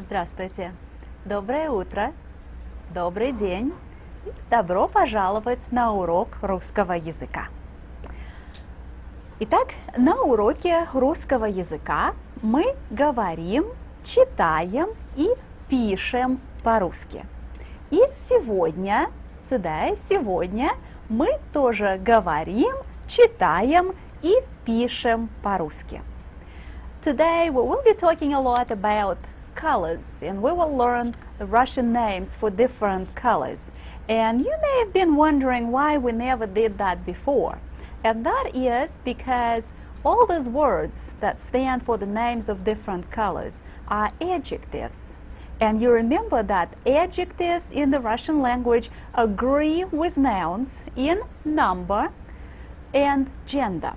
Здравствуйте! Доброе утро! Добрый день! Добро пожаловать на урок русского языка! Итак, на уроке русского языка мы говорим, читаем и пишем по-русски. И сегодня мы тоже говорим, читаем и пишем по-русски. Today we will be talking a lot about colors, and we will learn the Russian names for different colors. And you may have been wondering why we never did that before. And that is because all those words that stand for the names of different colors are adjectives. And you remember that adjectives in the Russian language agree with nouns in number and gender.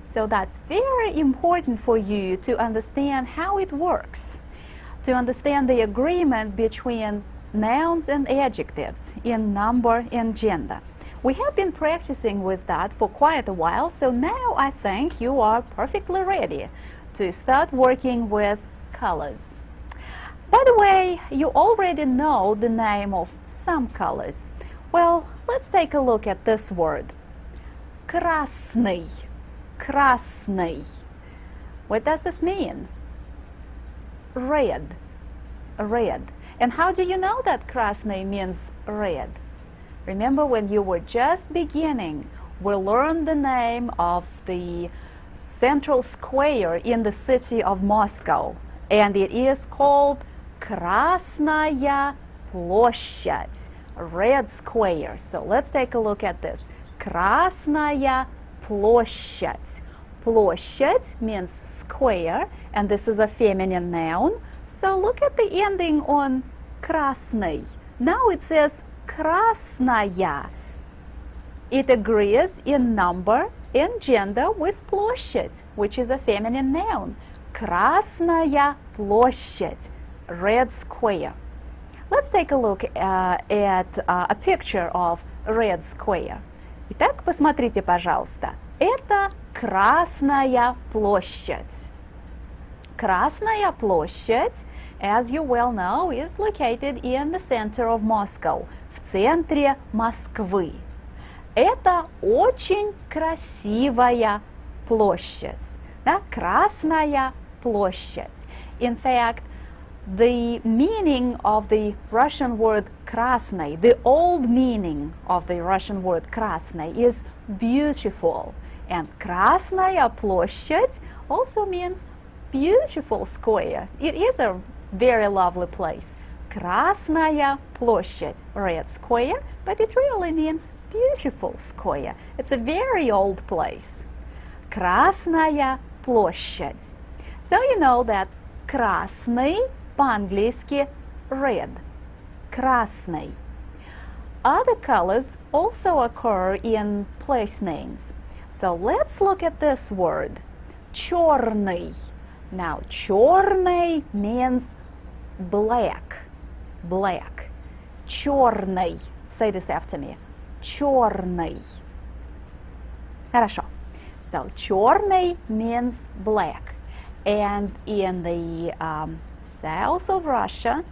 So that's very important for you to understand how it works, to understand the agreement between nouns and adjectives in number and gender. We have been practicing with that for quite a while, so now I think you are perfectly ready to start working with colors. By the way, you already know the name of some colors. Well, let's take a look at this word. Красный. Красный. What does this mean? Red. Red. And how do you know that красный means red? Remember when you were just beginning, we learned the name of the central square in the city of Moscow, and it is called Красная площадь, red square. So let's take a look at this. Красная площадь. Площадь means square, and this is a feminine noun. So look at the ending on красный. Now it says красная. It agrees in number and gender with площадь, which is a feminine noun. Красная площадь, red square. Let's take a look at a picture of red square. Итак, посмотрите, пожалуйста. Это Красная площадь. Красная площадь, as you well know, is located in the center of Moscow, в центре Москвы. Это очень красивая площадь. Да? Красная площадь. In fact, the meaning of the Russian word красный, the old meaning of the Russian word красный is beautiful. And Красная площадь also means beautiful square. It is a very lovely place. Красная площадь, red square, but it really means beautiful square. It's a very old place. Красная площадь. So you know that красный по-английски red. Красный. Other colors also occur in place names. So let's look at this word. Черный. Now, черный means black. Black. Черный. Say this after me. Черный. Хорошо. So, черный means black. And in the south of Russia,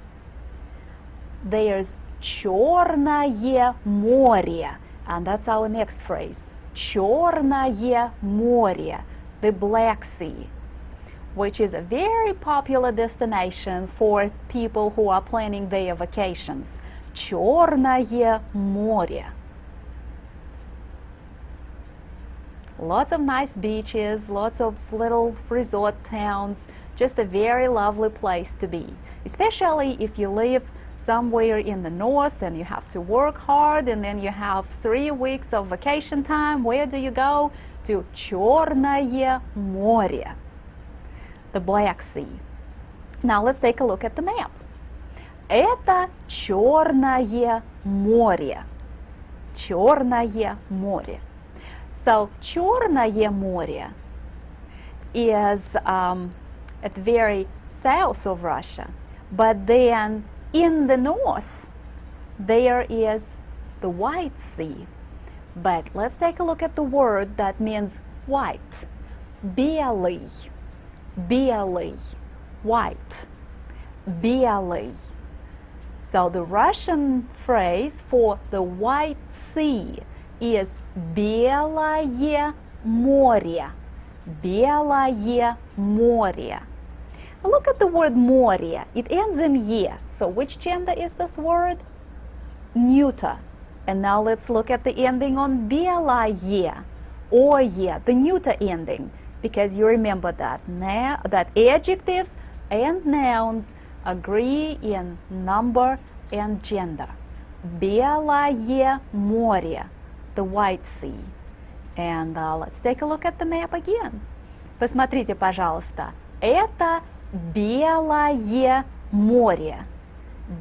there's Черное море. And that's our next phrase. Черное море, the Black Sea, which is a very popular destination for people who are planning their vacations. Черное море. Lots of nice beaches, lots of little resort towns, just a very lovely place to be, especially if you live somewhere in the north and you have to work hard and then you have 3 weeks of vacation time. Where do you go? To Черное море, the Black Sea. Now let's take a look at the map. Это Черное море. Черное море. So Черное море is at the very south of Russia, but then in the north, there is the White Sea. But let's take a look at the word that means white. Белый. Белый. White. белый. So the Russian phrase for the White Sea is белое море. Белое море. Look at the word море. It ends in ye. So which gender is this word? Neuter. And now let's look at the ending on белое. Oye, the neuter ending. Because you remember that adjectives and nouns agree in number and gender. Белое море, the White Sea. And let's take a look at the map again. Посмотрите, пожалуйста. Это белое море.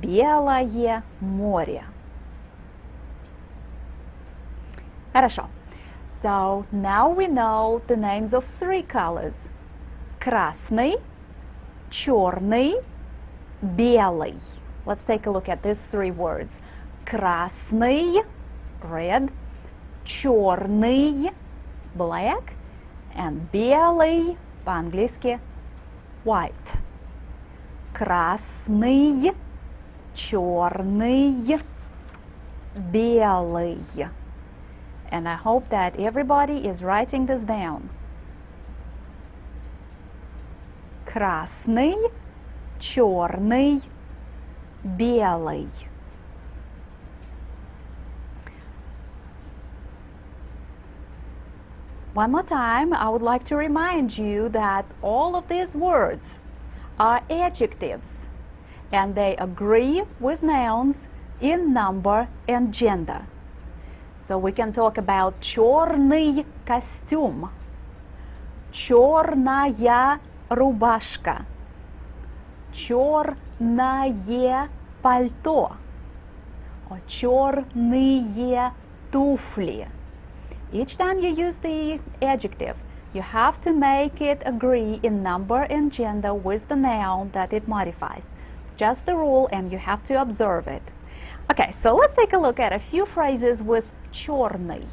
Белое море. Хорошо. So now we know the names of three colors. Красный, черный, белый. Let's take a look at these three words. Красный, red, черный, black, and белый, по-английски, white. Красный, черный, белый. And I hope that everybody is writing this down. Красный, черный, белый. One more time, I would like to remind you that all of these words are adjectives and they agree with nouns in number and gender. So we can talk about черный костюм, черная рубашка, черное пальто, or черные туфли. Each time you use the adjective, you have to make it agree in number and gender with the noun that it modifies. It's just the rule and you have to observe it. Okay, so let's take a look at a few phrases with черный.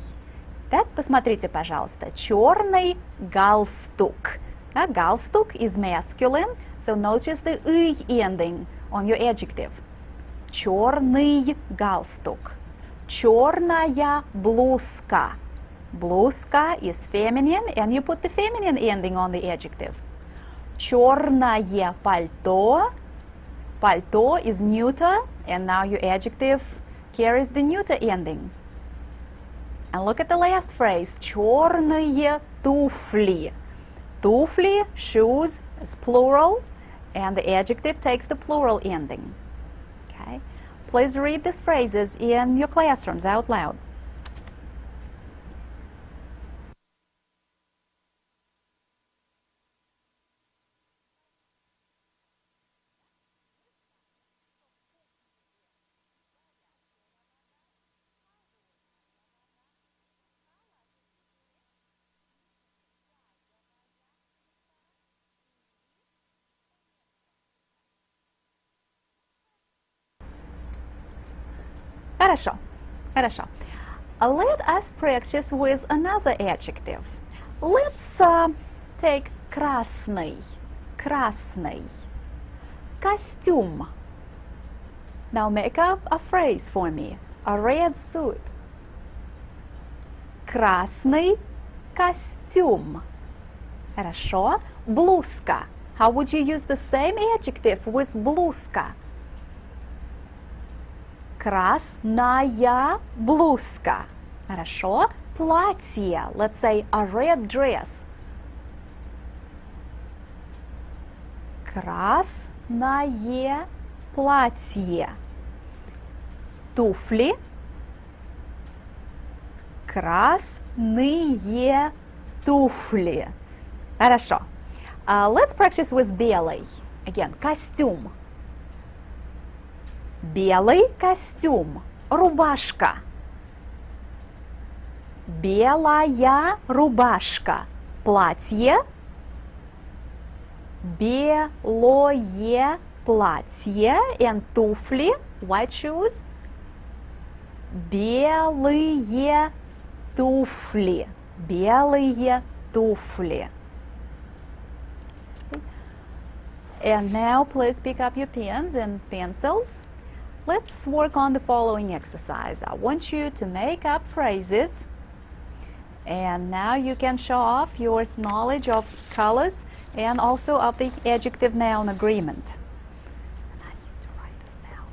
Так, посмотрите, пожалуйста. Черный галстук. Галстук is masculine, so notice the «ый» ending on your adjective. Черный галстук. Черная блузка. Блузка is feminine, and you put the feminine ending on the adjective. Черное пальто. Пальто is neuter, and now your adjective carries the neuter ending. And look at the last phrase, черные туфли. Туфли, shoes, is plural, and the adjective takes the plural ending. Okay? Please read these phrases in your classrooms out loud. Хорошо, хорошо. Let us practice with another adjective. Let's take красный, красный. Костюм. Now make up a phrase for me. A red suit. Красный костюм. Хорошо. Блузка. How would you use the same adjective with блузка? Красная блузка. Хорошо. Платье. Let's say a red dress. Красное платье. Туфли. Красные туфли. Хорошо. Let's practice with белый. Again, костюм. Белый костюм. Рубашка. Белая рубашка. Платье. Белое платье. And туфли. White shoes. Белые туфли. Белые туфли. And now please pick up your pens and pencils. Let's work on the following exercise. I want you to make up phrases. And now you can show off your knowledge of colors and also of the adjective-noun agreement. I need to write this down.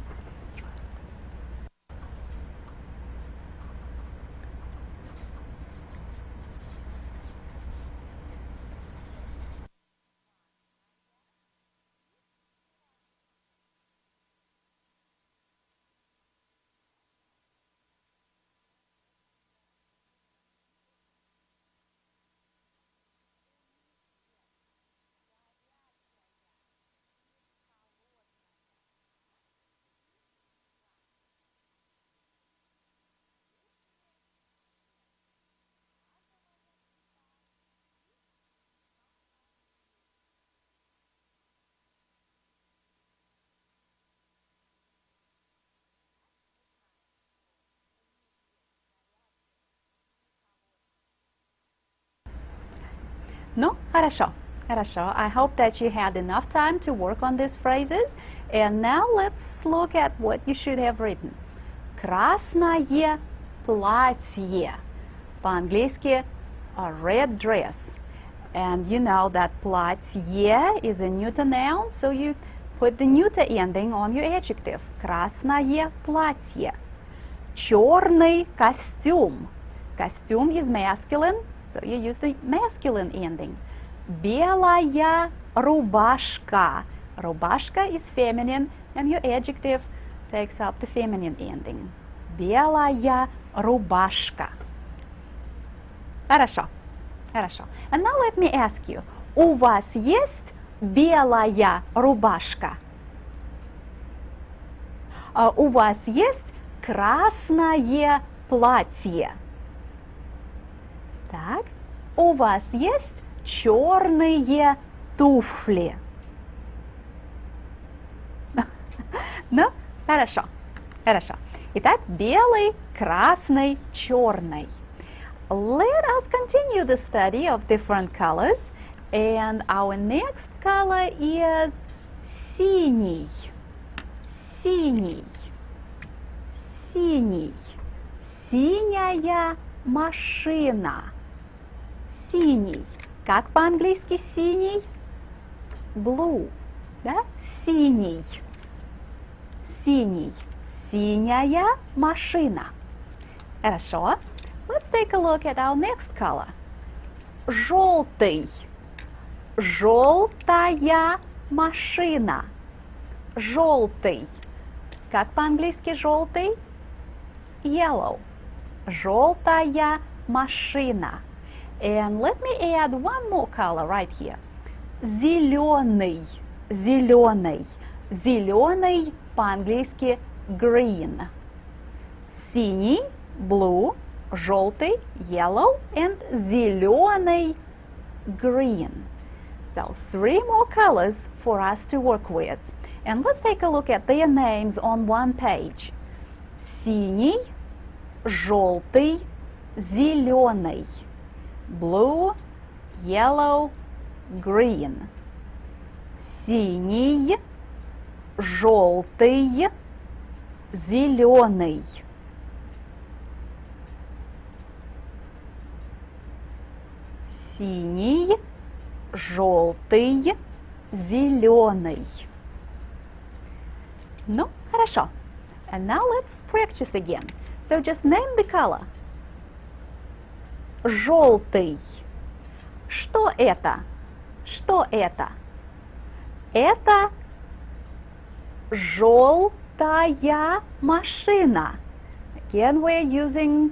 No? Хорошо. Хорошо. I hope that you had enough time to work on these phrases. And now let's look at what you should have written. Красное платье. По-английски, a red dress. And you know that платье is a neuter noun, so you put the neuter ending on your adjective. Красное платье. Черный костюм. Costume is masculine, so you use the masculine ending. Белая рубашка. Рубашка is feminine, and your adjective takes up the feminine ending. Белая рубашка. Хорошо. Хорошо. And now let me ask you, у вас есть белая рубашка? У вас есть красное платье? Так, у вас есть черные туфли? Ну, хорошо, хорошо. Итак, белый, красный, черный. Let us continue the study of different colors. And our next color is синий. Синий. Синий. Синяя машина. Синий. Как по-английски синий? Blue. Да? Синий. Синий. Синяя машина. Хорошо. Let's take a look at our next color. Желтый. Желтая машина. Желтый. Как по-английски желтый? Yellow. Желтая машина. And let me add one more color right here. Зеленый. Зеленый. Зеленый по-английски green. Синий, blue, желтый, yellow, and зеленый, green. So 3 more colors for us to work with. And let's take a look at their names on one page. Синий, желтый, зеленый. Blue, yellow, green. Синий, желтый, зеленый. Синий, желтый, зеленый. Ну, хорошо. And now let's practice again. So just name the color. Желтый. Что это? Что это? Это желтая машина. Again, we're using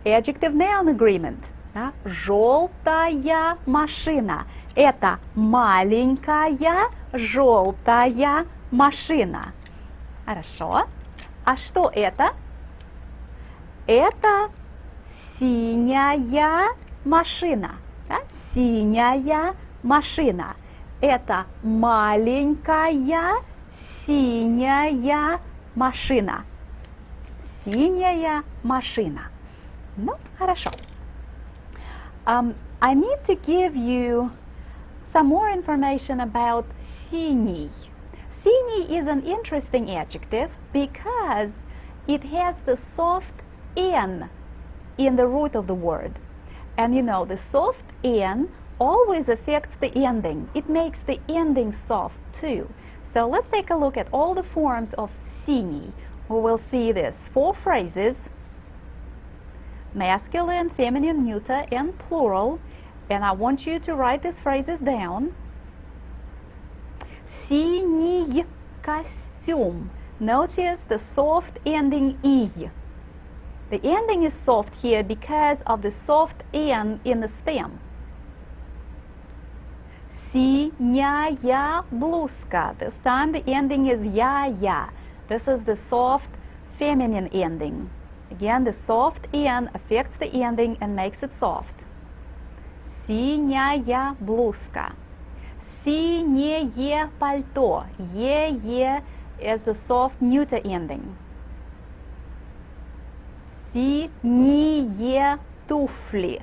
adjective-noun agreement. Да? Желтая машина. Это маленькая желтая машина. Хорошо. А что это? Это синяя машина. Да? Синяя машина. Это маленькая синяя машина. Синяя машина. Ну, хорошо. I need to give you some more information about синий. Синий is an interesting adjective because it has the soft N in the root of the word. And you know, the soft N always affects the ending. It makes the ending soft too. So let's take a look at all the forms of синий. We will see this 4 phrases, masculine, feminine, neuter, and plural. And I want you to write these phrases down. Синий костюм. Notice the soft ending «и». The ending is soft here because of the soft N in the stem. Синяя блузка. This time the ending is я. This is the soft feminine ending. Again, the soft N affects the ending and makes it soft. Синяя блузка. Синее пальто. Е is the soft neuter ending. Синие туфли.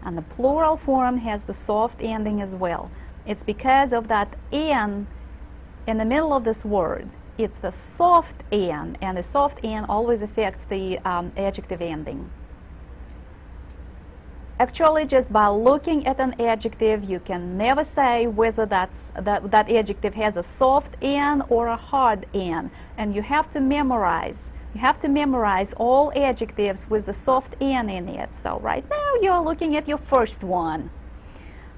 And the plural form has the soft ending as well. It's because of that N in the middle of this word. It's the soft N, and the soft N always affects the adjective ending. Actually, just by looking at an adjective, you can never say whether that adjective has a soft N or a hard N. And you have to memorize. You have to memorize all adjectives with the soft N in it. So right now you're looking at your first one.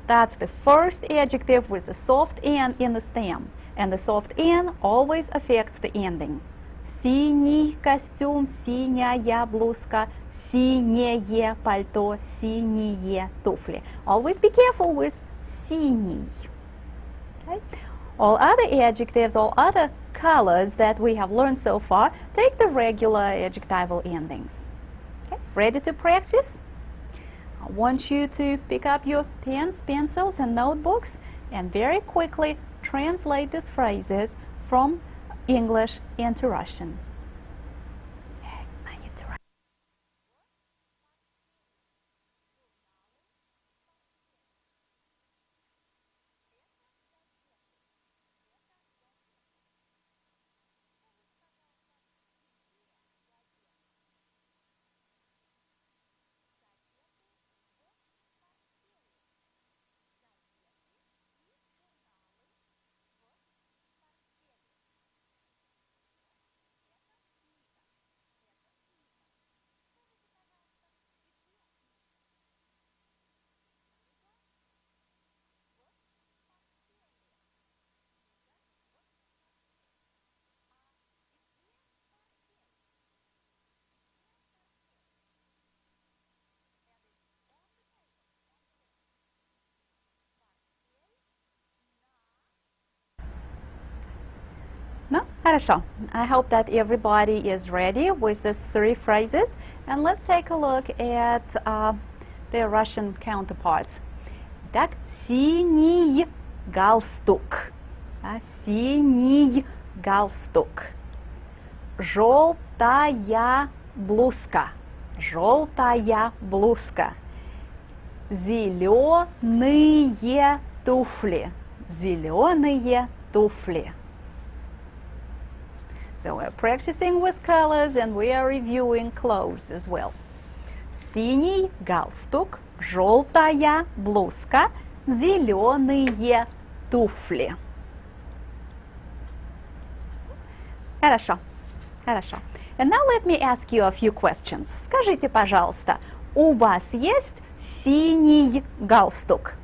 That's the first adjective with the soft N in the stem. And the soft N always affects the ending. Синий костюм, синяя блузка, синее пальто, синие туфли. Always be careful with синий. Okay? All other adjectives, all other colors that we have learned so far, take the regular adjectival endings. Okay? Ready to practice? I want you to pick up your pens, pencils, and notebooks and very quickly translate these phrases from English into Russian. I need to write. No? Хорошо. I hope that everybody is ready with these 3 phrases. And let's take a look at their Russian counterparts. Итак, синий галстук. Синий галстук. Желтая блузка. Желтая блузка. Зеленые туфли. Зеленые туфли. So we're practicing with colors and we are reviewing clothes as well. Синий галстук, желтая блузка, зеленые туфли. Хорошо. Хорошо. And now let me ask you a few questions. Скажите, пожалуйста, у вас есть синий галстук?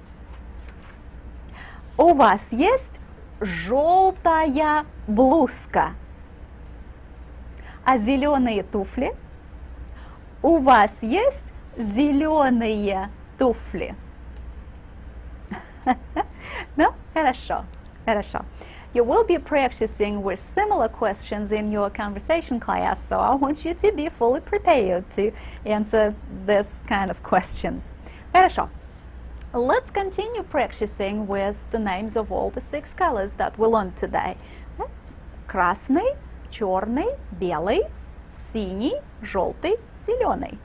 У вас есть желтая блузка? А зеленые туфли? У вас есть зеленые туфли? No? Хорошо. Хорошо. You will be practicing with similar questions in your conversation class, so I want you to be fully prepared to answer this kind of questions. Хорошо. Let's continue practicing with the names of all the 6 colors that we learned today. Красный, черный, белый, синий, желтый, зеленый.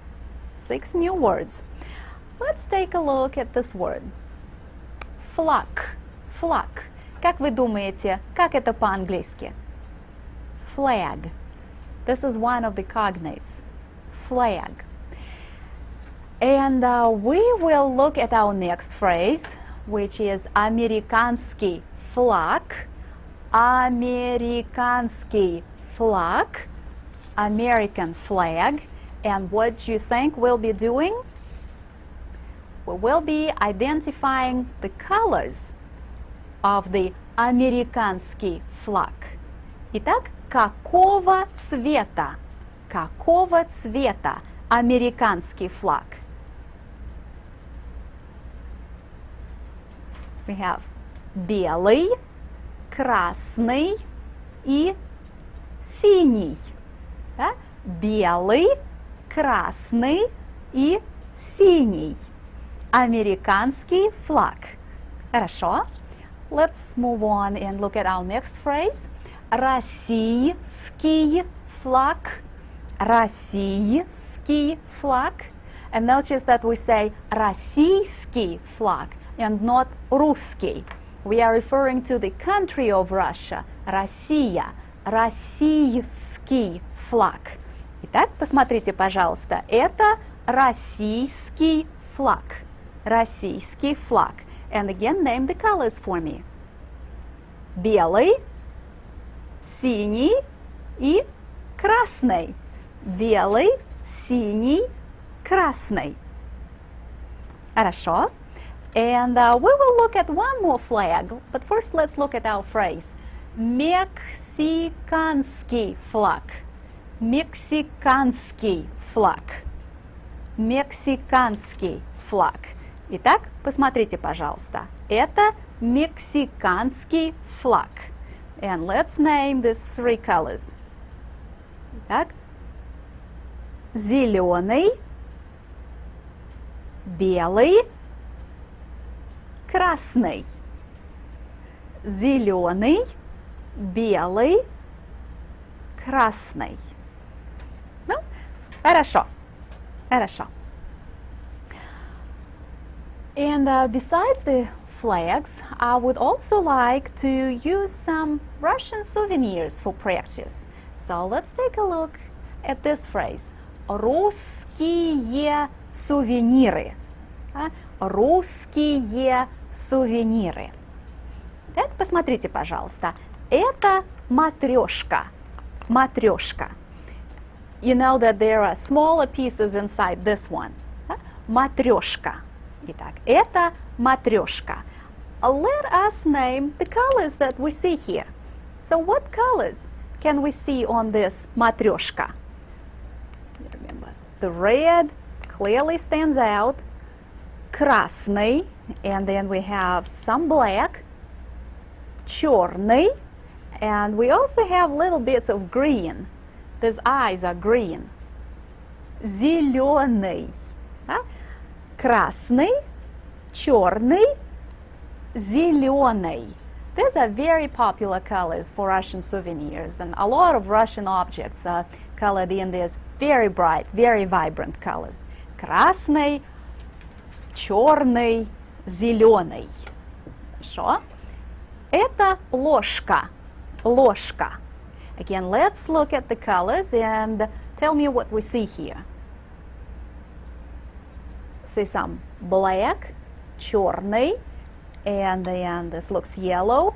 6 new words. Let's take a look at this word. Flag. Flag. Как вы думаете, как это по-английски? Flag. This is one of the cognates. Flag. And we will look at our next phrase, which is американский флаг. Американский flag. American flag. And what do you think we'll be doing? We will be identifying the colors of the американский flag. Итак, какого цвета? Какого цвета американский флаг? We have белый, красный и синий. Да? Белый, красный и синий. Американский флаг. Хорошо. Let's move on and look at our next phrase. Российский флаг. Российский flag. And notice that we say российский flag and not русский. We are referring to the country of Russia. Россия. Российский flag. Итак, посмотрите, пожалуйста, это российский флаг. Российский флаг. And again, name the colors for me. Белый, синий и красный. Белый, синий, красный. Хорошо. And we will look at one more flag. But first, let's look at our phrase. Мексиканский флаг. Мексиканский флаг. Мексиканский флаг. Итак, посмотрите, пожалуйста. Это мексиканский флаг. And let's name these three colors. Итак, зеленый, белый, красный. Зеленый, белый, красный. Ну, хорошо. Хорошо. And besides the flags, I would also like to use some Russian souvenirs for practice. So let's take a look at this phrase. Русские сувениры. Русские сувениры. Так, посмотрите, пожалуйста. Это матрешка. Матрешка. You know that there are smaller pieces inside this one. Матрешка. Итак, это матрешка. Let us name the colors that we see here. So what colors can we see on this матрешка? Remember, the red clearly stands out. Красный, and then we have some black. Черный, and we also have little bits of green. These eyes are green. Зеленый. Красный, черный, зеленый. These are very popular colors for Russian souvenirs, and a lot of Russian objects are colored in these very bright, very vibrant colors. Красный, черный, зеленый. Хорошо. Это ложка. Ложка. Again, let's look at the colors and tell me what we see here. See some black, черный, and then this looks yellow,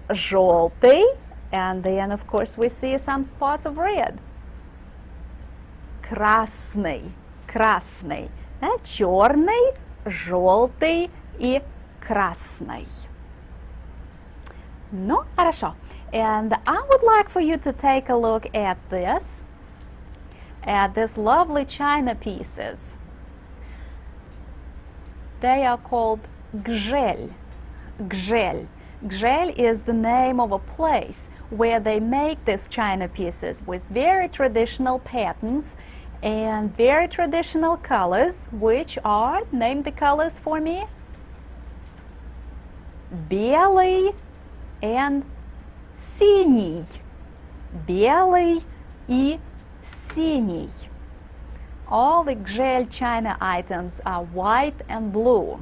желтый, and then of course we see some spots of red. Красный, красный, черный, желтый и красный. Ну, хорошо. And I would like for you to take a look at this. At these lovely china pieces. They are called gzhel. Gzhel. Gzhel is the name of a place where they make these china pieces with very traditional patterns and very traditional colors, which are, name the colors for me, белый and синий. Белый и синий. All the gzhel china items are white and blue.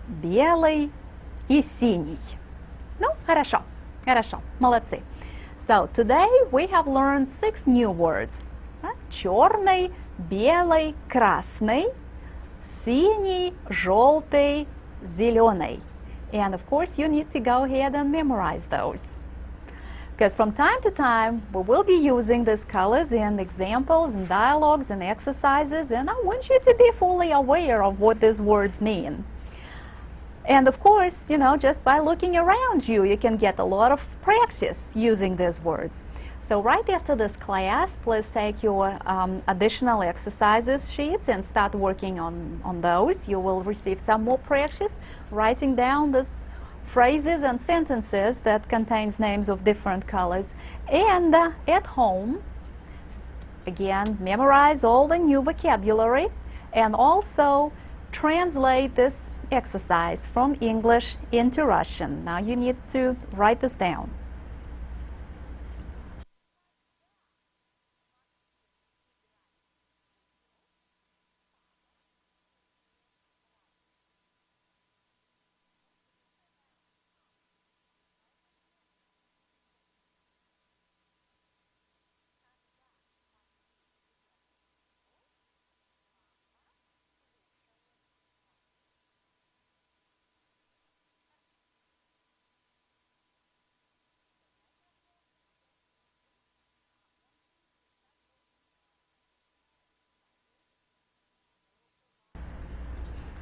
белый и синий. Ну, хорошо, хорошо, молодцы. So, today we have learned 6 new words. Черный, белый, красный, синий, желтый, зеленый. And of course, you need to go ahead and memorize those. Because from time to time, we will be using these colors in examples and dialogues and exercises, and I want you to be fully aware of what these words mean. And of course, you know, just by looking around you, you can get a lot of practice using these words. So right after this class, please take your additional exercises sheets and start working on those. You will receive some more practice writing down these phrases and sentences that contains names of different colors. And at home, again, memorize all the new vocabulary and also translate this exercise from English into Russian. Now you need to write this down.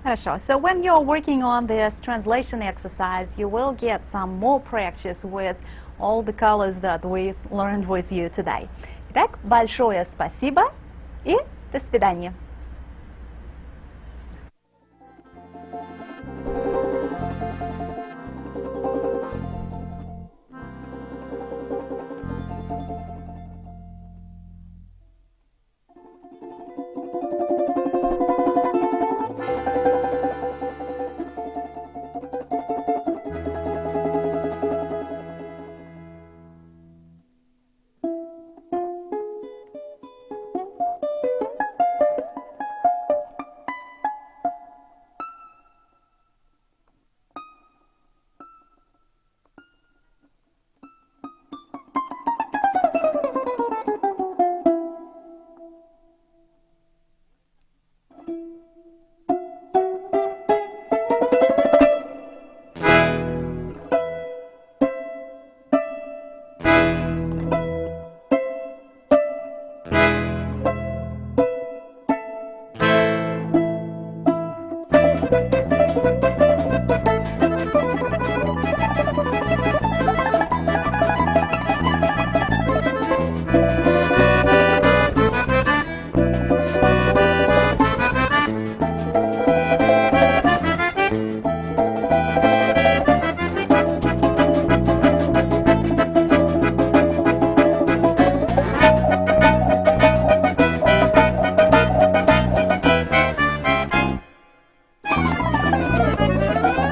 Хорошо. So when you're working on this translation exercise, you will get some more practice with all the colors that we learned with you today. Итак, большое спасибо и до свидания.